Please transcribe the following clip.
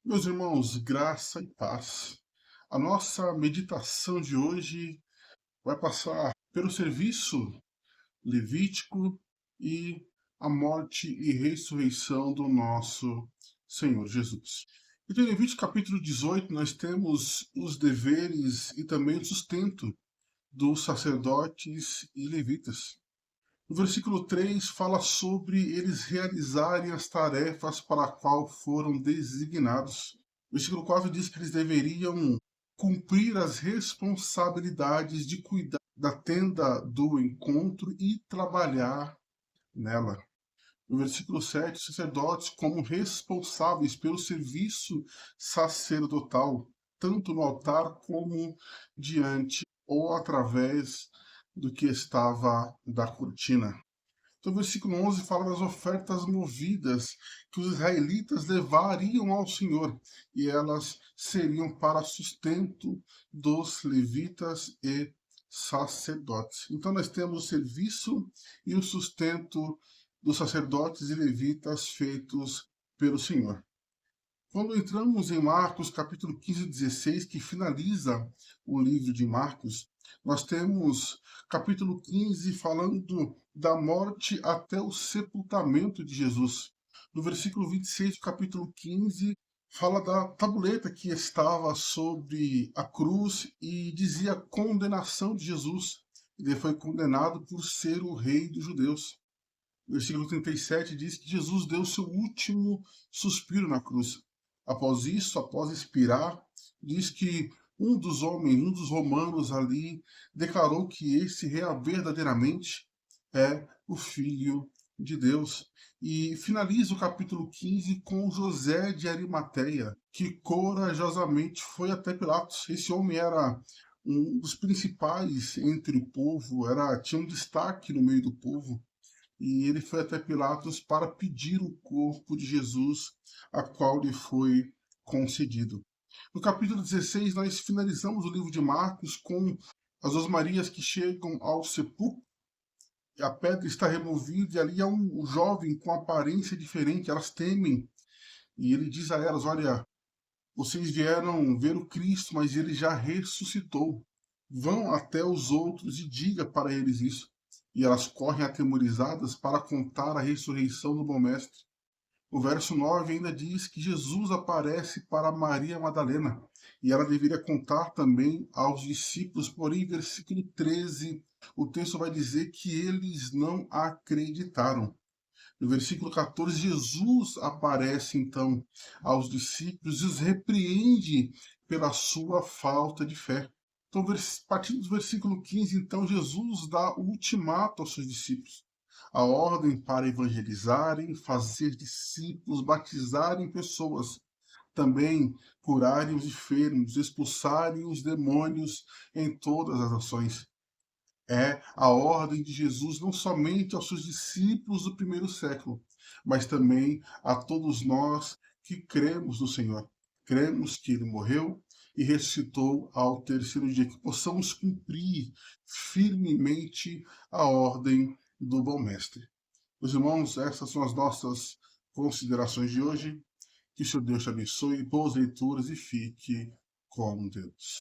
Meus irmãos, graça e paz. A nossa meditação de hoje vai passar pelo serviço levítico e a morte e ressurreição do nosso Senhor Jesus. Então, em Levítico capítulo 18, nós temos os deveres e também o sustento dos sacerdotes e levitas. O versículo 3 fala sobre eles realizarem as tarefas para a qual foram designados. O versículo 4 diz que eles deveriam cumprir as responsabilidades de cuidar da tenda do encontro e trabalhar nela. No versículo 7, os sacerdotes como responsáveis pelo serviço sacerdotal, tanto no altar como diante ou através do que estava da cortina. Então, o versículo 11 fala das ofertas movidas que os israelitas levariam ao Senhor, e elas seriam para sustento dos levitas e sacerdotes. Então, nós temos o serviço e o sustento dos sacerdotes e levitas feitos pelo Senhor. Quando entramos em Marcos, capítulo 15 e 16, que finaliza o livro de Marcos, nós temos capítulo 15 falando da morte até o sepultamento de Jesus. No versículo 26 do capítulo 15, fala da tabuleta que estava sobre a cruz e dizia a condenação de Jesus. Ele foi condenado por ser o rei dos judeus. O versículo 37 diz que Jesus deu seu último suspiro na cruz. Após isso, após expirar, diz que um dos homens, um dos romanos ali, declarou que esse verdadeiramente é o Filho de Deus. E finaliza o capítulo 15 com José de Arimateia, que corajosamente foi até Pilatos. Esse homem era um dos principais entre o povo, tinha um destaque no meio do povo, e ele foi até Pilatos para pedir o corpo de Jesus, a qual lhe foi concedido. No capítulo 16, nós finalizamos o livro de Marcos com as duas Marias que chegam ao sepulcro. A pedra está removida e ali há um jovem com aparência diferente. Elas temem e ele diz a elas: Olha, vocês vieram ver o Cristo, mas ele já ressuscitou. Vão até os outros e diga para eles isso. E elas correm atemorizadas para contar a ressurreição do bom mestre. O verso 9 ainda diz que Jesus aparece para Maria Madalena e ela deveria contar também aos discípulos, porém, versículo 13, o texto vai dizer que eles não acreditaram. No versículo 14, Jesus aparece então aos discípulos e os repreende pela sua falta de fé. Então, partindo do versículo 15, então, Jesus dá o ultimato aos seus discípulos. A ordem para evangelizarem, fazer discípulos, batizarem pessoas, também curarem os enfermos, expulsarem os demônios em todas as nações. É a ordem de Jesus não somente aos seus discípulos do primeiro século, mas também a todos nós que cremos no Senhor. Cremos que ele morreu e ressuscitou ao terceiro dia, que possamos cumprir firmemente a ordem do bom mestre. Meus irmãos, essas são as nossas considerações de hoje. Que o Senhor Deus te abençoe, boas leituras e fique com Deus.